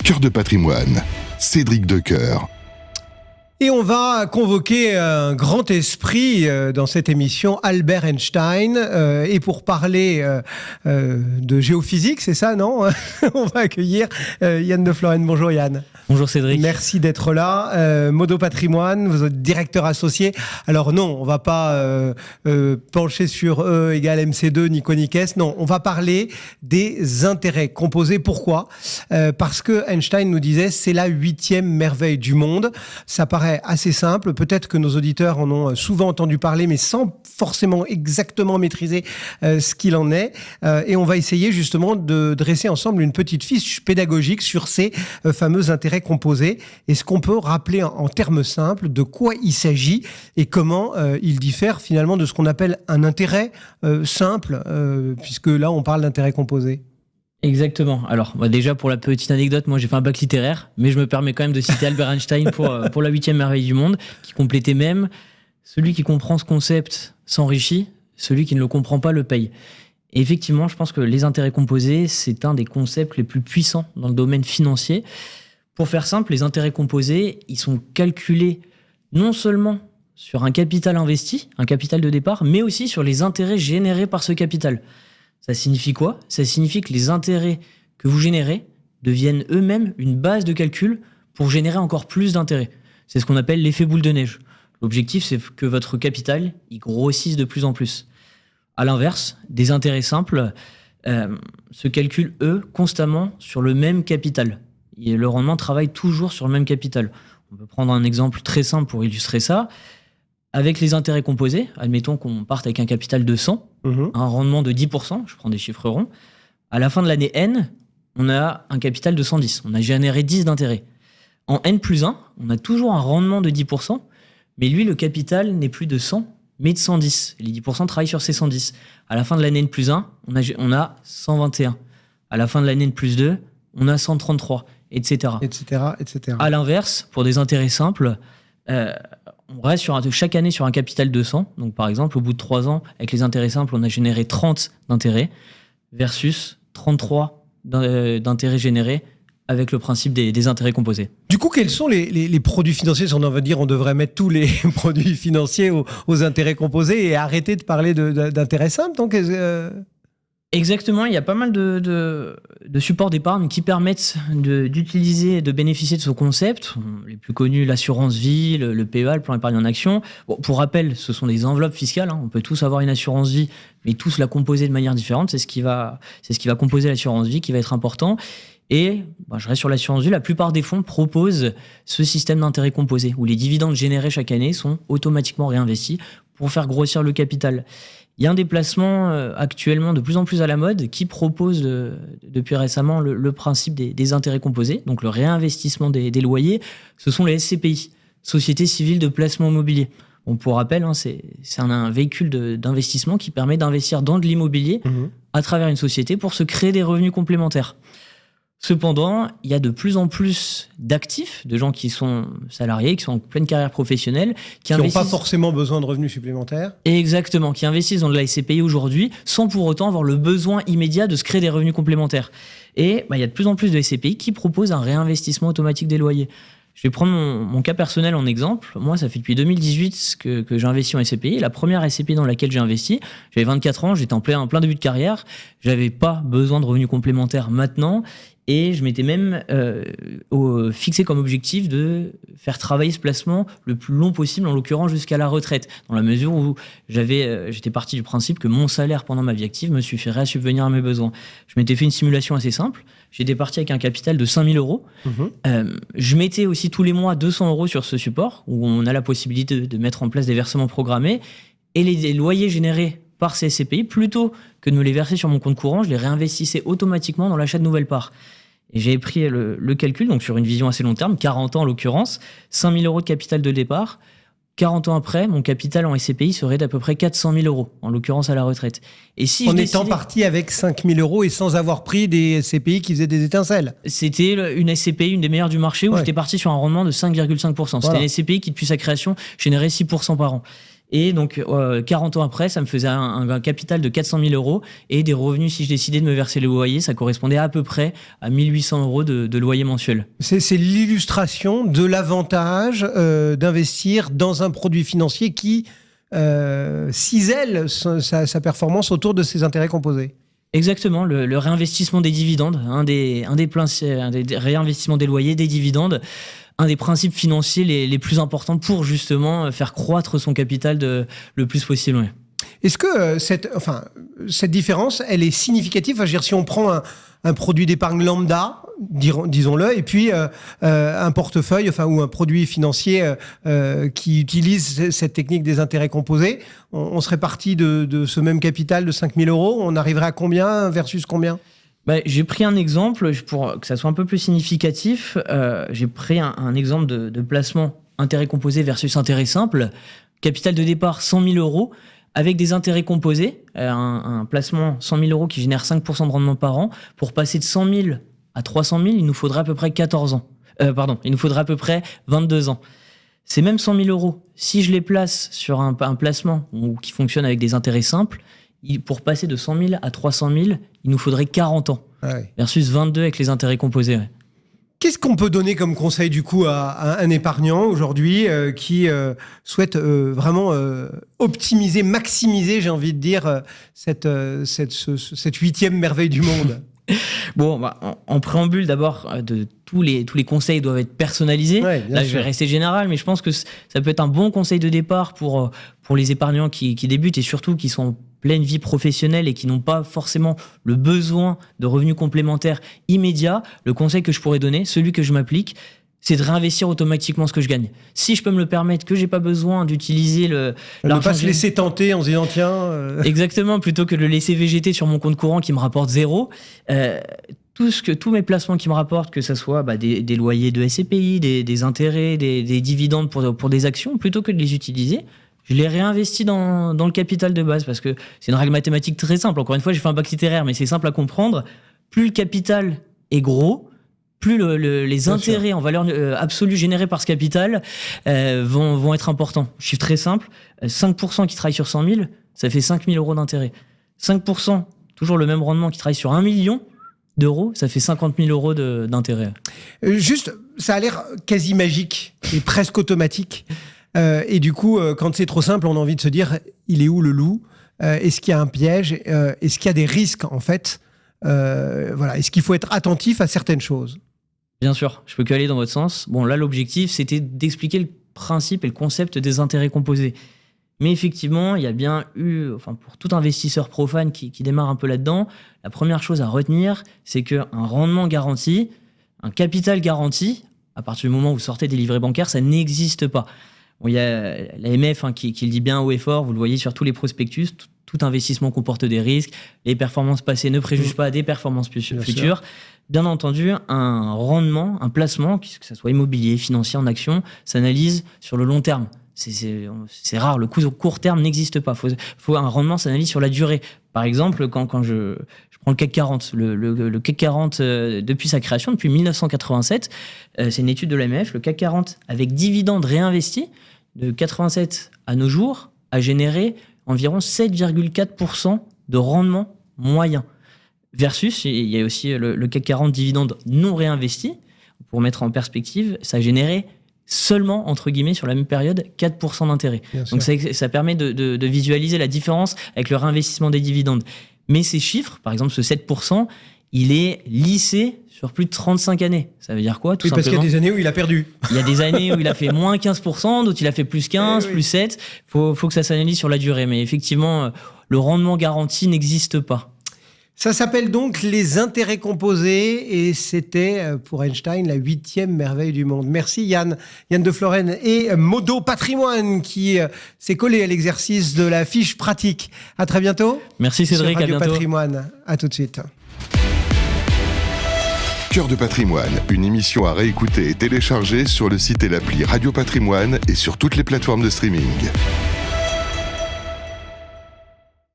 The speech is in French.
Cœur de patrimoine, Cédric Decoeur. Et on va convoquer un grand esprit dans cette émission, Albert Einstein. Et pour parler de géophysique, c'est ça, non? On va accueillir Yann de Florenne. Bonjour Yann. Bonjour Cédric. Merci d'être là. Modo Patrimoine, vous êtes directeur associé. Alors non, on va pas pencher sur E égale MC2, Nico Niques. Non, on va parler des intérêts composés. Pourquoi? Parce que Einstein nous disait c'est la 8e merveille du monde. Ça paraît assez simple. Peut-être que nos auditeurs en ont souvent entendu parler, mais sans forcément exactement maîtriser ce qu'il en est. Et on va essayer justement de dresser ensemble une petite fiche pédagogique sur ces fameux intérêts composés. Est-ce qu'on peut rappeler en termes simples de quoi il s'agit et comment il diffère finalement de ce qu'on appelle un intérêt simple, puisque là on parle d'intérêt composé? Exactement. Alors, déjà, pour la petite anecdote, moi j'ai fait un bac littéraire, mais je me permets quand même de citer Albert Einstein pour la 8e merveille du monde, qui complétait même « Celui qui comprend ce concept s'enrichit, celui qui ne le comprend pas le paye ». Et effectivement, je pense que les intérêts composés, c'est un des concepts les plus puissants dans le domaine financier. Pour faire simple, les intérêts composés, ils sont calculés non seulement sur un capital investi, un capital de départ, mais aussi sur les intérêts générés par ce capital. Ça signifie quoi? Ça signifie que les intérêts que vous générez deviennent eux-mêmes une base de calcul pour générer encore plus d'intérêts. C'est ce qu'on appelle l'effet boule de neige. L'objectif, c'est que votre capital il grossisse de plus en plus. À l'inverse, des intérêts simples se calculent, eux, constamment sur le même capital. Et le rendement travaille toujours sur le même capital. On peut prendre un exemple très simple pour illustrer ça. Avec les intérêts composés, admettons qu'on parte avec un capital de 100, un rendement de 10%, je prends des chiffres ronds. À la fin de l'année N, on a un capital de 110. On a généré 10 d'intérêts. En N plus 1, on a toujours un rendement de 10%, mais lui, le capital n'est plus de 100, mais de 110. Les 10% travaillent sur ces 110. À la fin de l'année N plus 1, on a 121. À la fin de l'année N plus 2, on a 133, etc. etc. À l'inverse, pour des intérêts simples, on reste chaque année sur un capital de 100. Donc, par exemple, au bout de 3 ans, avec les intérêts simples, on a généré 30 d'intérêts versus 33 d'intérêts générés avec le principe des intérêts composés. Du coup, quels sont les produits financiers? Si on veut dire, on devrait mettre tous les produits financiers aux intérêts composés et arrêter de parler d'intérêts simples. Donc, exactement, il y a pas mal de supports d'épargne qui permettent d'utiliser et de bénéficier de ce concept. Les plus connus, l'assurance vie, le PEA, le plan épargne en action. Bon, pour rappel, ce sont des enveloppes fiscales. On peut tous avoir une assurance vie, mais tous la composer de manière différente. C'est ce qui va composer l'assurance vie qui va être important. Et je reste sur l'assurance vie. La plupart des fonds proposent ce système d'intérêt composé où les dividendes générés chaque année sont automatiquement réinvestis pour faire grossir le capital. Il y a un des placements actuellement de plus en plus à la mode qui propose depuis récemment le principe des intérêts composés, donc le réinvestissement des loyers. Ce sont les SCPI, Sociétés civiles de placement immobilier. Bon, pour rappel, c'est un véhicule d'investissement qui permet d'investir dans de l'immobilier à travers une société pour se créer des revenus complémentaires. Cependant, il y a de plus en plus d'actifs, de gens qui sont salariés, qui sont en pleine carrière professionnelle, qui n'ont pas forcément besoin de revenus supplémentaires. Exactement, qui investissent dans de la SCPI aujourd'hui sans pour autant avoir le besoin immédiat de se créer des revenus complémentaires. Et il y a de plus en plus de SCPI qui proposent un réinvestissement automatique des loyers. Je vais prendre mon cas personnel en exemple. Moi, ça fait depuis 2018 que j'ai investi en SCPI. La première SCPI dans laquelle j'ai investi, j'avais 24 ans, j'étais en plein début de carrière. J'avais pas besoin de revenus complémentaires maintenant. Et je m'étais même fixé comme objectif de faire travailler ce placement le plus long possible, en l'occurrence jusqu'à la retraite, dans la mesure où j'étais parti du principe que mon salaire pendant ma vie active me suffirait à subvenir à mes besoins. Je m'étais fait une simulation assez simple. J'étais parti avec un capital de 5 000 euros. Je mettais aussi tous les mois 200 euros sur ce support, où on a la possibilité de mettre en place des versements programmés. Et les loyers générés par ces SCPI, plutôt que de me les verser sur mon compte courant, je les réinvestissais automatiquement dans l'achat de nouvelles parts. Et j'ai pris le calcul, donc sur une vision assez long terme, 40 ans en l'occurrence, 5 000 euros de capital de départ. 40 ans après, mon capital en SCPI serait d'à peu près 400 000 euros, en l'occurrence à la retraite. Et si étant parti avec 5 000 euros et sans avoir pris des SCPI qui faisaient des étincelles. C'était une SCPI, une des meilleures du marché, où j'étais parti sur un rendement de 5,5%. C'était une SCPI qui, depuis sa création, générait 6% par an. Et donc, 40 ans après, ça me faisait un capital de 400 000 euros et des revenus, si je décidais de me verser le loyer, ça correspondait à peu près à 1 800 euros de loyer mensuel. C'est l'illustration de l'avantage d'investir dans un produit financier qui cisèle sa performance autour de ses intérêts composés. Exactement, le réinvestissement des dividendes, un des réinvestissements des loyers, des dividendes, un des principes financiers les plus importants pour justement faire croître son capital le plus possible. Ouais. Est-ce que cette différence, elle est significative? Enfin, je veux dire, si on prend un produit d'épargne lambda, disons-le, et puis un portefeuille, ou un produit financier qui utilise cette technique des intérêts composés, on serait parti de ce même capital de 5 000 euros, on arriverait à combien versus combien? J'ai pris un exemple, pour que ça soit un peu plus significatif, j'ai pris un exemple de placement intérêt composé versus intérêt simple. Capital de départ 100 000 euros avec des intérêts composés, un placement 100 000 euros qui génère 5% de rendement par an. Pour passer de 100 000 à 300 000, il nous faudrait à peu près 14 ans. Il nous faudrait à peu près 22 ans. Ces mêmes 100 000 euros, si je les place sur un placement qui fonctionne avec des intérêts simples, pour passer de 100 000 à 300 000, il nous faudrait 40 ans. Ah oui. Versus 22 avec les intérêts composés. Ouais. Qu'est-ce qu'on peut donner comme conseil du coup à un épargnant aujourd'hui qui souhaite vraiment optimiser, maximiser, j'ai envie de dire, cette 8e merveille du monde? Bon, en préambule, d'abord, tous les conseils doivent être personnalisés. Ouais, là, je vais rester général, mais je pense que ça peut être un bon conseil de départ pour les épargnants qui débutent et surtout qui sont en pleine vie professionnelle et qui n'ont pas forcément le besoin de revenus complémentaires immédiats. Le conseil que je pourrais donner, celui que je m'applique, c'est de réinvestir automatiquement ce que je gagne. Si je peux me le permettre, que j'ai pas besoin d'utiliser l'argent... Ne pas se laisser tenter en se disant tiens... Exactement, plutôt que de le laisser végéter sur mon compte courant qui me rapporte 0. Tous mes placements qui me rapportent, que ce soit des loyers de SCPI, des intérêts, des dividendes pour des actions, plutôt que de les utiliser, je les réinvestis dans le capital de base, parce que c'est une règle mathématique très simple. Encore une fois, j'ai fait un bac littéraire, mais c'est simple à comprendre. Plus le capital est gros, plus les intérêts en valeur absolue générés par ce capital vont être importants. Chiffre très simple, 5% qui travaillent sur 100 000, ça fait 5 000 euros d'intérêt. 5%, toujours le même rendement, qui travaille sur 1 million d'euros, ça fait 50 000 euros d'intérêt. Juste, ça a l'air quasi magique et presque automatique. Et du coup, quand c'est trop simple, on a envie de se dire, il est où le loup? Est-ce qu'il y a un piège? Est-ce qu'il y a des risques, en fait? Est-ce qu'il faut être attentif à certaines choses? Bien sûr, je peux que aller dans votre sens. Bon, là, l'objectif, c'était d'expliquer le principe et le concept des intérêts composés. Mais effectivement, il y a bien eu, pour tout investisseur profane qui démarre un peu là-dedans, la première chose à retenir, c'est qu'un rendement garanti, un capital garanti, à partir du moment où vous sortez des livrets bancaires, ça n'existe pas. Bon, il y a l'AMF qui le dit bien haut et fort, vous le voyez sur tous les prospectus, tout investissement comporte des risques, les performances passées ne préjugent pas des performances futures. Bien entendu, un rendement, un placement, que ce soit immobilier, financier, en action, s'analyse sur le long terme. C'est rare, le court terme n'existe pas. Faut un rendement s'analyse sur la durée. Par exemple, quand je prends le CAC 40, le CAC 40 depuis sa création, depuis 1987, c'est une étude de l'AMF, le CAC 40 avec dividendes réinvestis de 87 à nos jours a généré environ 7,4% de rendement moyen. Versus, il y a aussi le CAC 40 dividendes non réinvestis. Pour mettre en perspective, ça a généré seulement, entre guillemets, sur la même période, 4% d'intérêt. Donc ça permet de visualiser la différence avec le réinvestissement des dividendes. Mais ces chiffres, par exemple ce 7%, il est lissé sur plus de 35 années. Ça veut dire quoi, tout simplement? Parce qu'il y a des années où il a perdu. Il y a des années où il a fait moins 15%, d'autres il a fait plus 15, plus 7. Faut que ça s'analyse sur la durée. Mais effectivement, le rendement garanti n'existe pas. Ça s'appelle donc les intérêts composés et c'était pour Einstein la 8e merveille du monde. Merci Yann de Florenne et Modo Patrimoine qui s'est collé à l'exercice de la fiche pratique. À très bientôt. Merci Cédric, à bientôt. Patrimoine, à tout de suite. Cœur de patrimoine, une émission à réécouter et télécharger sur le site et l'appli Radio Patrimoine et sur toutes les plateformes de streaming.